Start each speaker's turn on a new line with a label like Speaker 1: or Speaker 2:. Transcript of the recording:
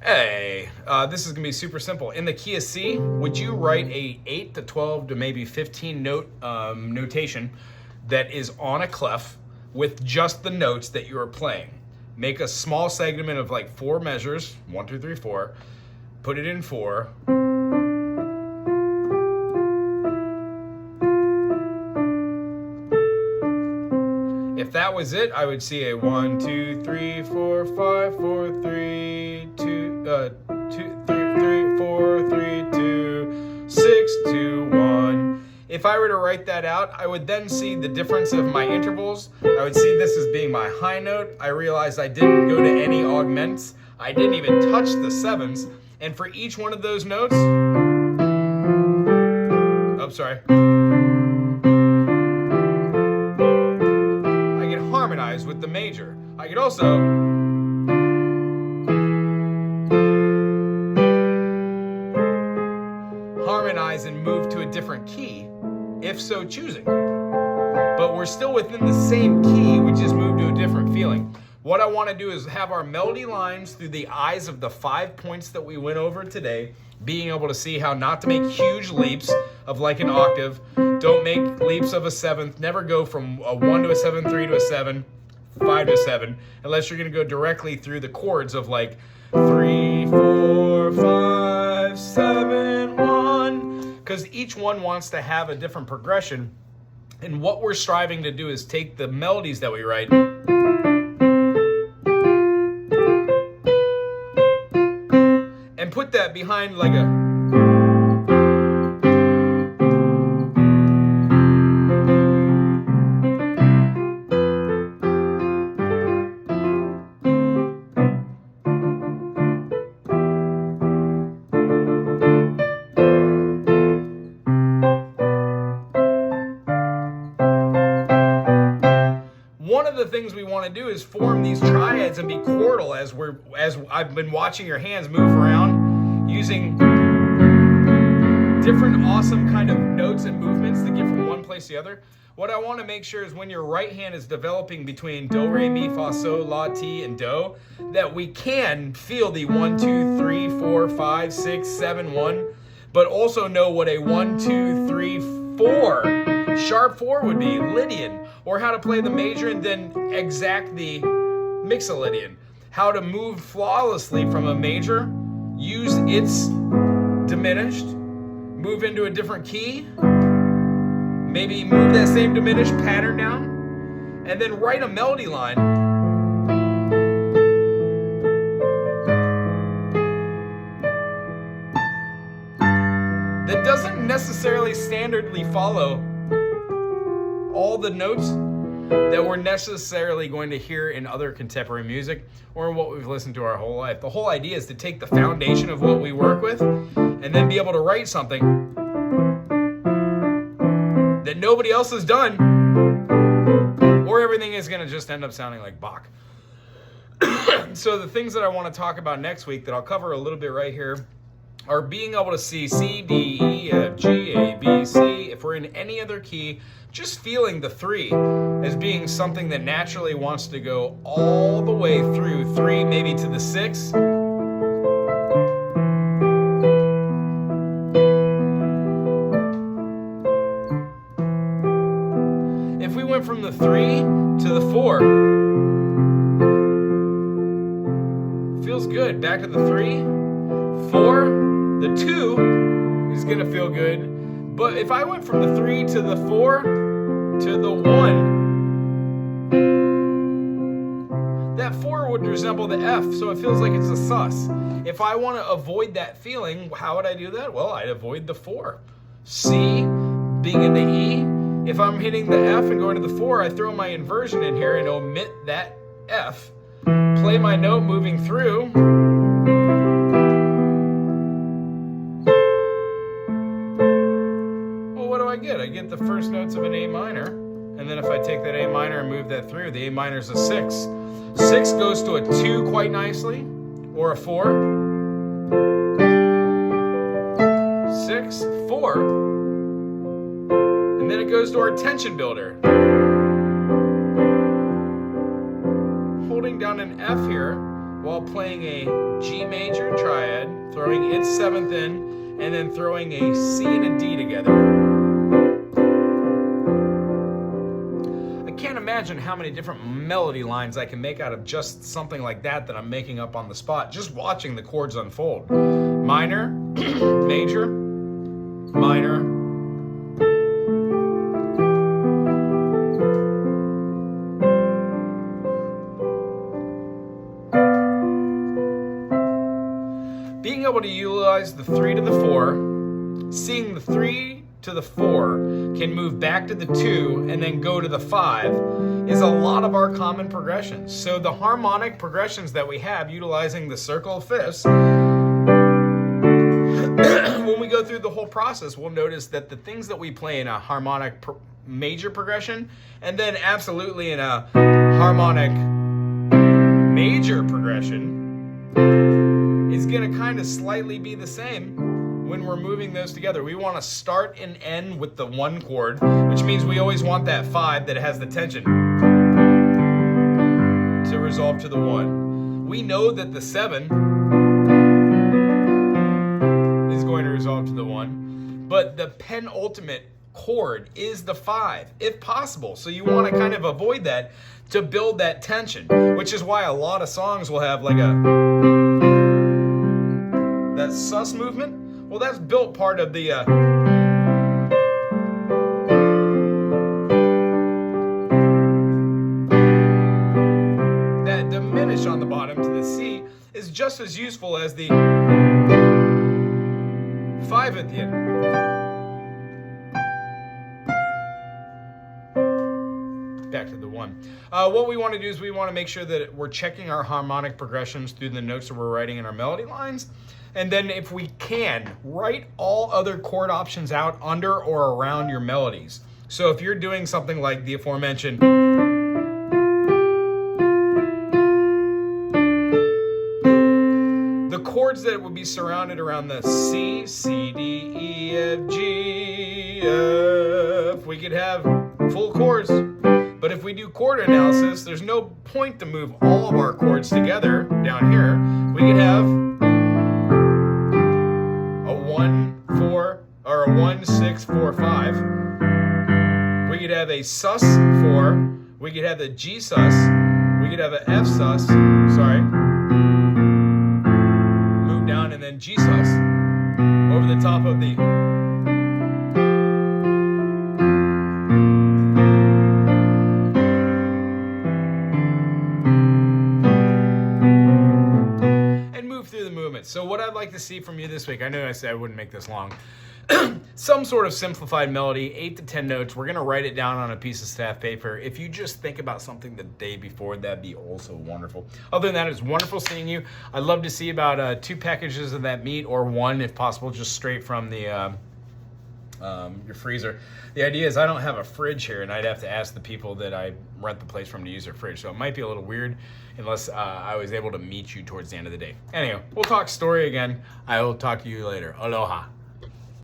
Speaker 1: Hey, this is gonna be super simple. In the key of C, would you write a 8 to 12 to maybe 15 note notation that is on a clef with just the notes that you are playing? Make a small segment of like 4 measures, 1, 2, 3, 4. Put it in 4. If that was it, I would see a 1, 2, 3, 4, 5, 4, 3, 2, 2, 3, 3, 4, 3, 2, 6, 2, 1. If I were to write that out, I would then see the difference of my intervals. I would see this as being my high note. I realized I didn't go to any augments. I didn't even touch the 7s. And for each one of those notes, harmonize with the major. I could also harmonize and move to a different key, if so choosing. But we're still within the same key, we just move to a different feeling. What I want to do is have our melody lines through the eyes of the 5 points that we went over today, being able to see how not to make huge leaps of like an octave. Don't make leaps of a 7th. Never go from a 1 to a 7, 3 to a 7, 5 to a 7, unless you're going to go directly through the chords of like 3, 4, 5, 7, 1. Because each one wants to have a different progression. And what we're striving to do is take the melodies that we write and put that behind like a... One of the things we want to do is form these triads and be chordal as I've been watching your hands move around using different awesome kind of notes and movements to get from one place to the other. What I want to make sure is when your right hand is developing between do, re, mi, fa, sol, la, ti, and do, that we can feel the 1, 2, 3, 4, 5, 6, 7, 1, but also know what a 1, 2, 3, 4 sharp 4 would be, Lydian, or how to play the major and then exact the mixolydian. How to move flawlessly from a major, use its diminished, move into a different key, maybe move that same diminished pattern down, and then write a melody line that doesn't necessarily standardly follow all the notes that we're necessarily going to hear in other contemporary music or in what we've listened to our whole life. The whole idea is to take the foundation of what we work with and then be able to write something that nobody else has done, or everything is going to just end up sounding like Bach. So the things that I want to talk about next week that I'll cover a little bit right here are being able to see C, D, E, F, G, A, B, C. If we're in any other key, just feeling the 3 as being something that naturally wants to go all the way through 3, maybe to the 6. If we went from the 3 to the 4, feels good. Back to the 3, 4. The 2 is going to feel good. But if I went from the 3 to the 4 to the 1, that 4 would resemble the F, so it feels like it's a sus. If I want to avoid that feeling, how would I do that? Well, I'd avoid the 4. C being in the E. If I'm hitting the F and going to the 4, I throw my inversion in here and omit that F. Play my note moving through. I get the first notes of an A minor, and then if I take that A minor and move that through, the A minor is a 6. 6 goes to a 2 quite nicely, or a 4. 6, 4, and then it goes to our tension builder. Holding down an F here while playing a G major triad, throwing its 7th in, and then throwing a C and a D together. I can't imagine how many different melody lines I can make out of just something like that I'm making up on the spot, just watching the chords unfold. Minor, major, minor, being able to utilize the 3 to the 4, seeing the 3 to the 4 can move back to the 2 and then go to the 5 is a lot of our common progressions. So the harmonic progressions that we have utilizing the circle of fifths, when we go through the whole process, we'll notice that the things that we play in a harmonic major progression and then absolutely in a harmonic major progression is going to kind of slightly be the same when we're moving those together. We want to start and end with the 1 chord, which means we always want that 5 that has the tension to resolve to the 1. We know that the 7 is going to resolve to the 1, but the penultimate chord is the 5, if possible. So you want to kind of avoid that to build that tension, which is why a lot of songs will have like that sus movement. Well, that's built part of the that diminish on the bottom to the C is just as useful as the 5 at the end. Back to the 1. What we want to do is we want to make sure that we're checking our harmonic progressions through the notes that we're writing in our melody lines. And then if we can, write all other chord options out under or around your melodies. So if you're doing something like the aforementioned, the chords that would be surrounded around the C, C, D, E, F, G, F, we could have full chords. But if we do chord analysis, there's no point to move all of our chords together down here. We could have a 1, 4, or a 1, 6, 4, 5. We could have a sus 4. We could have the G sus. We could have an F sus. Sorry. Move down and then G sus over the top of the. So what I'd like to see from you this week, I know I said I wouldn't make this long, some sort of simplified melody, 8 to 10 notes. We're going to write it down on a piece of staff paper. If you just think about something the day before, that'd be also wonderful. Other than that, it's wonderful seeing you. I'd love to see about 2 packages of that meat, or 1 if possible, just straight from the your freezer. The idea is I don't have a fridge here, and I'd have to ask the people that I rent the place from to use their fridge, so it might be a little weird unless I was able to meet you towards the end of the day. Anyway, we'll talk story again. I will talk to you later. Aloha.